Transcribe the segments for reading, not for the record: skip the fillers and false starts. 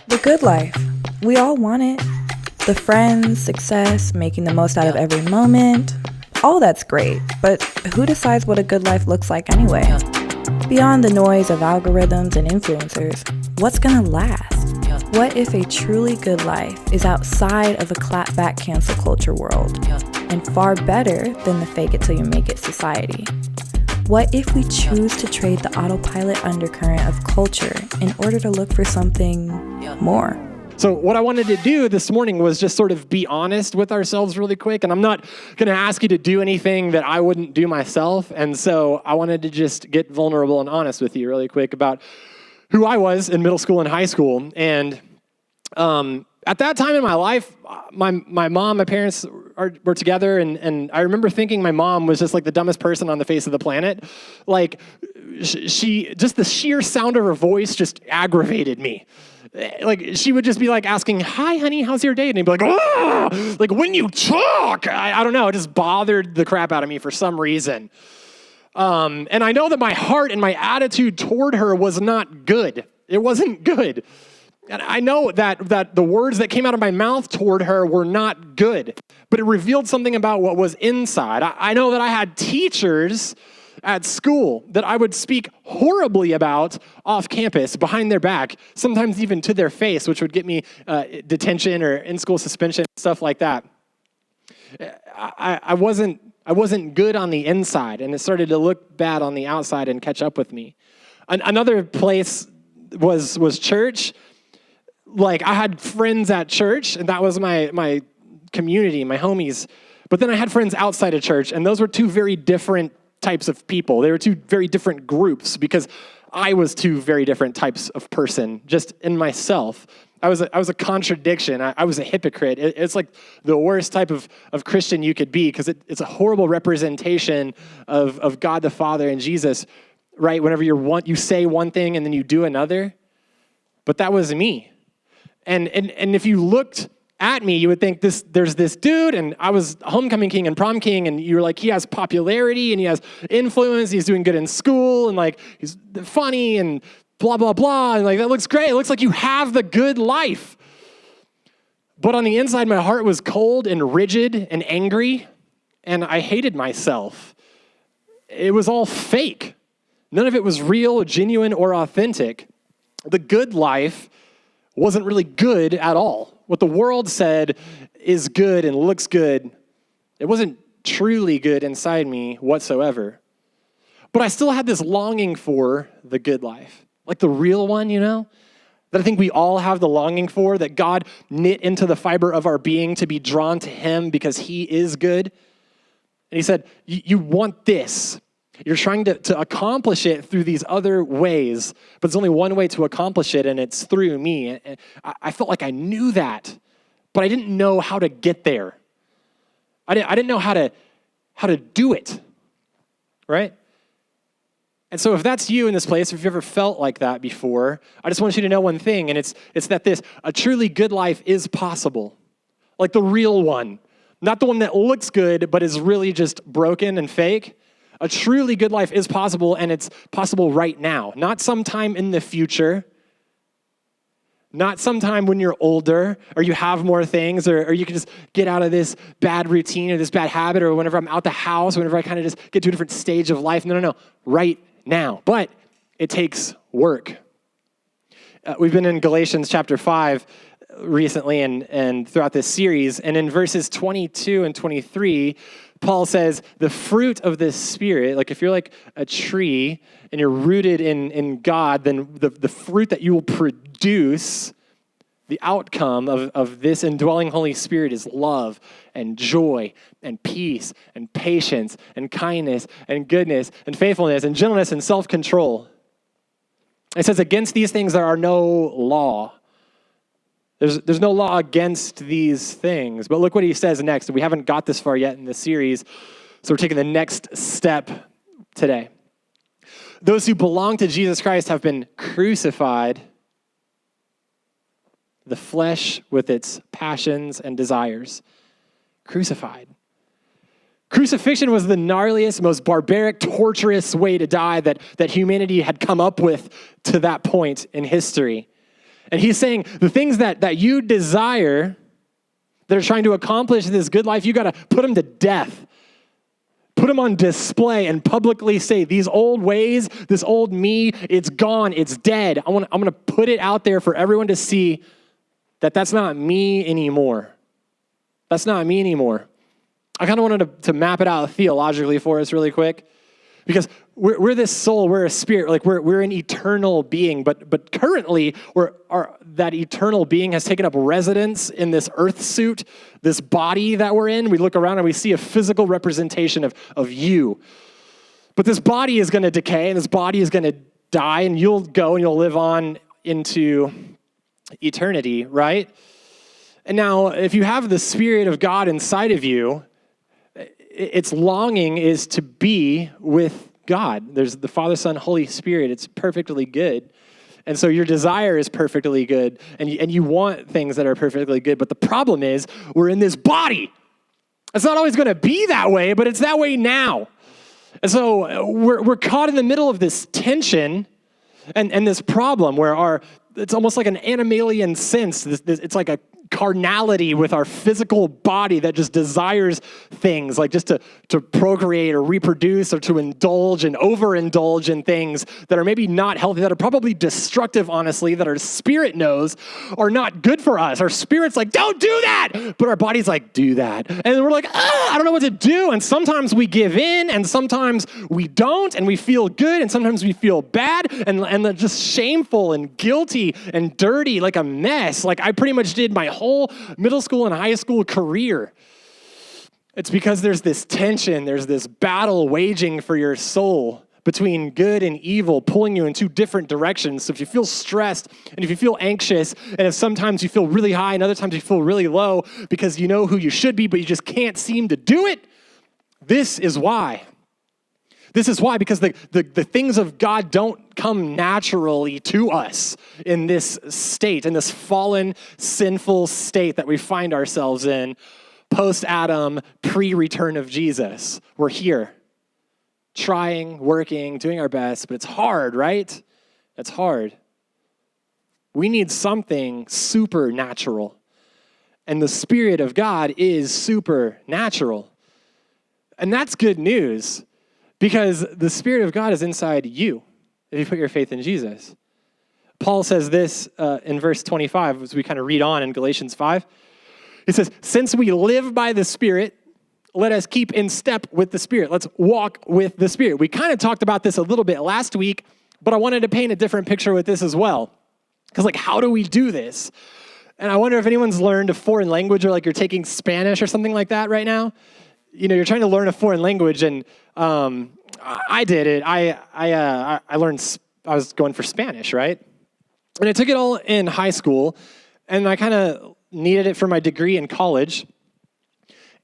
The good life. We all want it. The friends, success, making the most out of every moment. All that's great, but who decides what a good life looks like anyway? Beyond the noise of algorithms and influencers, what's gonna last? What if a truly good life is outside of a clapback cancel culture world and far better than the fake it till you make it society? What if we choose to trade the autopilot undercurrent of culture in order to look for something more? So what I wanted to do this morning was just sort of be honest with ourselves really quick. And I'm not going to ask you to do anything that I wouldn't do myself. And so I wanted to just get vulnerable and honest with you really quick about who I was in middle school and high school. And at that time in my life, my mom, my parents were together. And I remember thinking my mom was just like the dumbest person on the face of the planet. Like she just the sheer sound of her voice just aggravated me. Like, she would just be like asking, "Hi, honey, how's your day?" And he'd be like, "Oh!" Like, when you talk, I don't know, it just bothered the crap out of me for some reason. And I know that my heart and my attitude toward her was not good. It wasn't good. And I know that the words that came out of my mouth toward her were not good, but it revealed something about what was inside. I know that I had teachers at school that I would speak horribly about off campus, behind their back, sometimes even to their face, which would get me detention or in-school suspension, stuff like that. I wasn't good on the inside, and it started to look bad on the outside and catch up with me. Another place was church. Like, I had friends at church, and that was my community, my homies. But then I had friends outside of church, and those were two very different types of people. They were two very different groups because I was two very different types of person just in myself. I was a contradiction. I was a hypocrite. It's like the worst type of Christian you could be because it's a horrible representation of God the Father and Jesus, right? Whenever you say one thing and then you do another. But that was me. And if you looked at me, you would think there's this dude, and I was homecoming king and prom king, and you were like, he has popularity and he has influence, he's doing good in school, and like he's funny and blah, blah, blah, and like that looks great. It looks like you have the good life. But on the inside, my heart was cold and rigid and angry, and I hated myself. It was all fake. None of it was real, genuine, or authentic. The good life wasn't really good at all. What the world said is good and looks good, it wasn't truly good inside me whatsoever. But I still had this longing for the good life, like the real one, that I think we all have the longing for, that God knit into the fiber of our being to be drawn to him because he is good. And he said, you want this. You're trying to accomplish it through these other ways, but there's only one way to accomplish it, and it's through me. And I felt like I knew that, but I didn't know how to get there. I didn't know how to do it, right? And so if that's you in this place, if you've ever felt like that before, I just want you to know one thing, and it's that a truly good life is possible, like the real one, not the one that looks good, but is really just broken and fake. A truly good life is possible, and it's possible right now, not sometime in the future, not sometime when you're older or you have more things or you can just get out of this bad routine or this bad habit or whenever I'm out the house, whenever I kind of just get to a different stage of life. No, right now. But it takes work. We've been in Galatians chapter 5 recently and throughout this series, and in verses 22 and 23, Paul says, the fruit of the Spirit, like if you're like a tree and you're rooted in God, then the fruit that you will produce, the outcome of this indwelling Holy Spirit is love and joy and peace and patience and kindness and goodness and faithfulness and gentleness and self-control. It says, against these things there are no law. There's no law against these things. But look what he says next. We haven't got this far yet in this series, so we're taking the next step today. Those who belong to Jesus Christ have been crucified, the flesh with its passions and desires. Crucified. Crucifixion was the gnarliest, most barbaric, torturous way to die that humanity had come up with to that point in history. And he's saying the things that you desire that are trying to accomplish this good life, you got to put them to death. Put them on display and publicly say, these old ways, this old me, it's gone, it's dead. I'm going to put it out there for everyone to see that that's not me anymore. That's not me anymore. I kind of wanted to map it out theologically for us really quick, because we're this soul, we're a spirit, like we're an eternal being, but currently that eternal being has taken up residence in this earth suit, this body that we're in. We look around and we see a physical representation of you. But this body is going to decay and this body is going to die, and you'll go and you'll live on into eternity, right? And now, if you have the Spirit of God inside of you, its longing is to be with God. There's the Father, Son, Holy Spirit. It's perfectly good. And so your desire is perfectly good, and you want things that are perfectly good. But the problem is, we're in this body. It's not always going to be that way, but it's that way now. And so we're caught in the middle of this tension and this problem where it's almost like an animalian sense. It's like a carnality with our physical body that just desires things, like just to procreate or reproduce or to indulge and overindulge in things that are maybe not healthy, that are probably destructive, honestly, that our spirit knows are not good for us. Our spirit's like, don't do that. But our body's like, do that. And we're like, I don't know what to do. And sometimes we give in and sometimes we don't, and we feel good and sometimes we feel bad and they're just shameful and guilty and dirty, like a mess. Like I pretty much did my whole middle school and high school career. It's because there's this tension, there's this battle waging for your soul between good and evil, pulling you in two different directions. So if you feel stressed and if you feel anxious, and if sometimes you feel really high and other times you feel really low because you know who you should be, but you just can't seem to do it, this is why. This is why, because the things of God don't come naturally to us in this state, in this fallen, sinful state that we find ourselves in post-Adam, pre-return of Jesus. We're here, trying, working, doing our best, but it's hard, right? It's hard. We need something supernatural, and the Spirit of God is supernatural. And that's good news. Because the Spirit of God is inside you if you put your faith in Jesus. Paul says this in verse 25 as we kind of read on in Galatians 5. He says, since we live by the Spirit, let us keep in step with the Spirit. Let's walk with the Spirit. We kind of talked about this a little bit last week, but I wanted to paint a different picture with this as well. Because how do we do this? And I wonder if anyone's learned a foreign language, or like you're taking Spanish or something like that right now. You know, you're trying to learn a foreign language, and I did it. I learned, I was going for Spanish, right? And I took it all in high school, and I kind of needed it for my degree in college.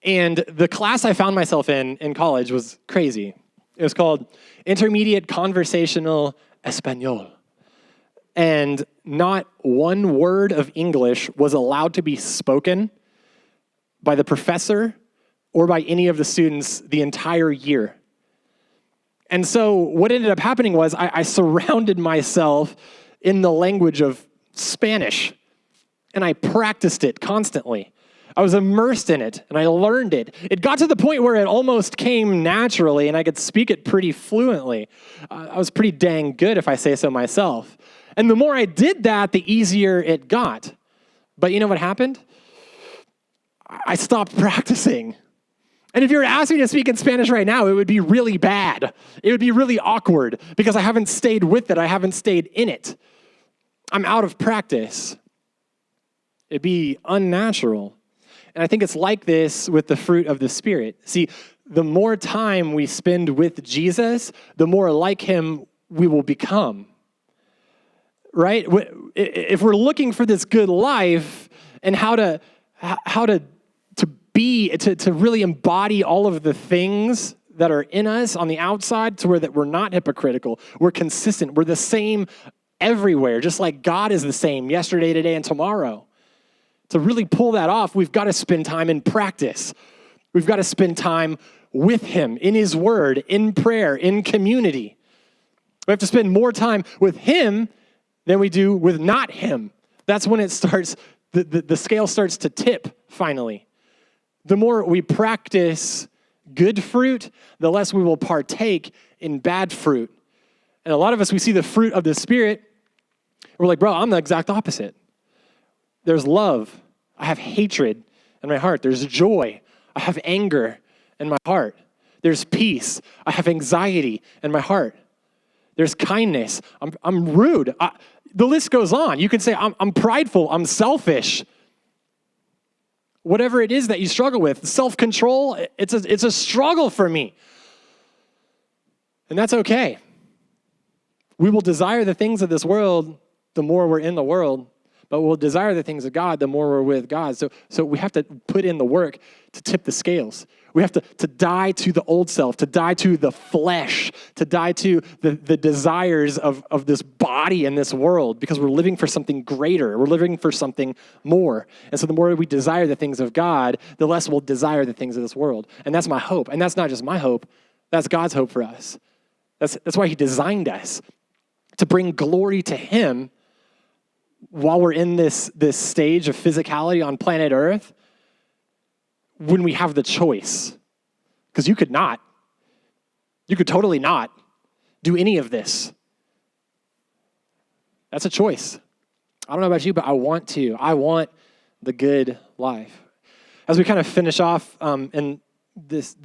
And the class I found myself in college was crazy. It was called Intermediate Conversational Español. And not one word of English was allowed to be spoken by the professor or by any of the students the entire year. And so what ended up happening was I surrounded myself in the language of Spanish, and I practiced it constantly. I was immersed in it, and I learned it. It got to the point where it almost came naturally, and I could speak it pretty fluently. I was pretty dang good, if I say so myself. And the more I did that, the easier it got. But you know what happened? I stopped practicing. And if you were to ask me to speak in Spanish right now, it would be really bad. It would be really awkward because I haven't stayed with it. I haven't stayed in it. I'm out of practice. It'd be unnatural. And I think it's like this with the fruit of the Spirit. See, the more time we spend with Jesus, the more like him we will become. Right? If we're looking for this good life and how to really embody all of the things that are in us on the outside, to where that we're not hypocritical, we're consistent, we're the same everywhere, just like God is the same yesterday, today, and tomorrow. To really pull that off, we've got to spend time in practice. We've got to spend time with him, in his word, in prayer, in community. We have to spend more time with him than we do with not him. That's when it starts, the scale starts to tip finally. The more we practice good fruit, the less we will partake in bad fruit. And a lot of us, we see the fruit of the Spirit. We're like, bro, I'm the exact opposite. There's love. I have hatred in my heart. There's joy. I have anger in my heart. There's peace. I have anxiety in my heart. There's kindness. I'm rude. The list goes on. You can say, I'm prideful. I'm selfish. Whatever it is that you struggle with, self-control, it's a struggle for me. And that's okay. We will desire the things of this world the more we're in the world, but we'll desire the things of God the more we're with God. So we have to put in the work to tip the scales. We have to die to the old self, to die to the flesh, to die to the desires of this body and this world, because we're living for something greater. We're living for something more. And so the more we desire the things of God, the less we'll desire the things of this world. And that's my hope. And that's not just my hope. That's God's hope for us. That's why he designed us, to bring glory to him while we're in this stage of physicality on planet Earth, when we have the choice. Because you could totally not do any of this. That's a choice. I don't know about you, but I want to. I want the good life. As we kind of finish off in this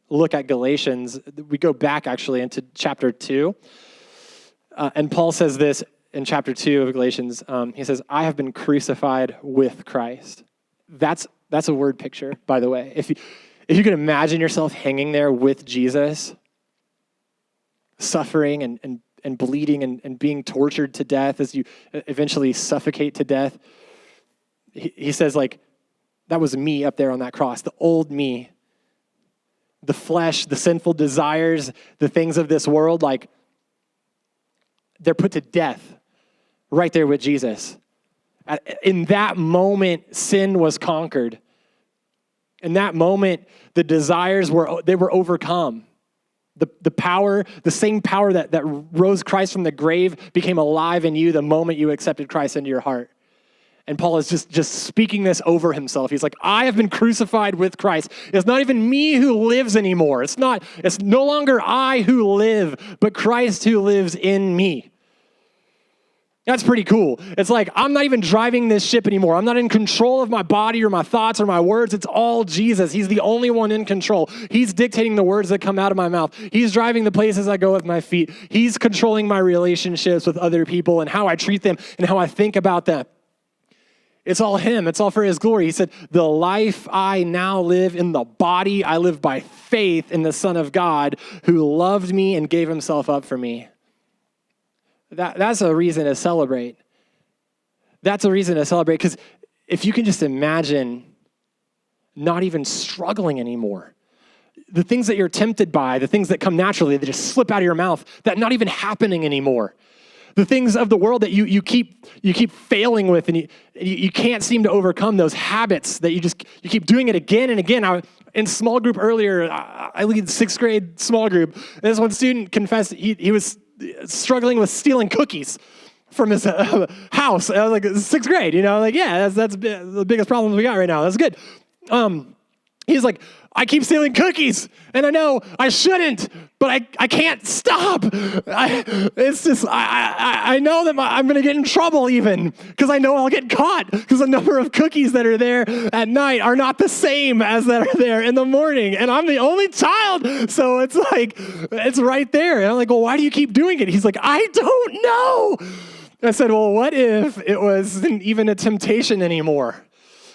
look at Galatians, we go back actually into chapter 2. And Paul says this in chapter 2 of Galatians. He says, I have been crucified with Christ. That's a word picture, by the way. If you can imagine yourself hanging there with Jesus, suffering and bleeding and being tortured to death as you eventually suffocate to death, he says, like, that was me up there on that cross, the old me, the flesh, the sinful desires, the things of this world, like, they're put to death right there with Jesus. In that moment, sin was conquered. In that moment, the desires were overcome. The power, the same power that rose Christ from the grave became alive in you the moment you accepted Christ into your heart. And Paul is just speaking this over himself. He's like, I have been crucified with Christ. It's not even me who lives anymore. It's no longer I who live, but Christ who lives in me. That's pretty cool. It's like, I'm not even driving this ship anymore. I'm not in control of my body or my thoughts or my words. It's all Jesus. He's the only one in control. He's dictating the words that come out of my mouth. He's driving the places I go with my feet. He's controlling my relationships with other people and how I treat them and how I think about them. It's all him. It's all for his glory. He said, the life I now live in the body, I live by faith in the Son of God who loved me and gave himself up for me. That's a reason to celebrate. That's a reason to celebrate, because if you can just imagine not even struggling anymore, the things that you're tempted by, the things that come naturally, that just slip out of your mouth, that not even happening anymore. The things of the world that you keep failing with, and you can't seem to overcome those habits that you keep doing it again and again. In small group earlier, I lead 6th grade small group, and this one student confessed he was struggling with stealing cookies from his house. I was like, 6th grade, like, yeah, that's the biggest problem we got right now. That's good. He's like, I keep stealing cookies, and I know I shouldn't, but I can't stop. I know that I'm going to get in trouble even, because I know I'll get caught, because the number of cookies that are there at night are not the same as that are there in the morning, and I'm the only child, so it's like, it's right there. And I'm like, well, why do you keep doing it? He's like, I don't know. I said, well, what if it wasn't even a temptation anymore?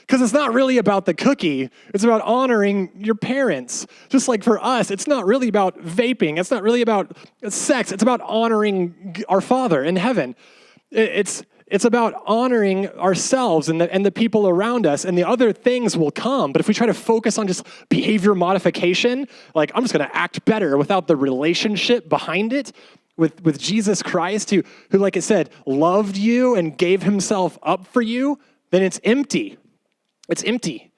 Because it's not really about the cookie. It's about honoring your parents. Just like for us, it's not really about vaping. It's not really about sex. It's about honoring our Father in heaven. It's about honoring ourselves and the people around us, and the other things will come. But if we try to focus on just behavior modification, like I'm just going to act better without the relationship behind it with Jesus Christ, who, like I said, loved you and gave himself up for you, then it's empty. It's empty.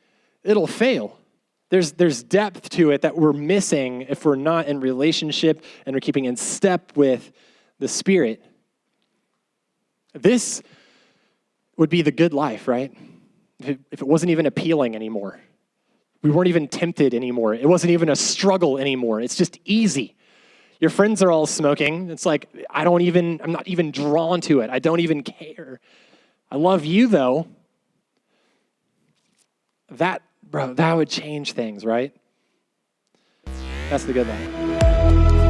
It'll fail. There's depth to it that we're missing if we're not in relationship and we're keeping in step with the Spirit. This would be the good life, right? If it wasn't even appealing anymore. We weren't even tempted anymore. It wasn't even a struggle anymore. It's just easy. Your friends are all smoking. It's like, I'm not even drawn to it. I don't even care. I love you though. That would change things, right? That's the good life.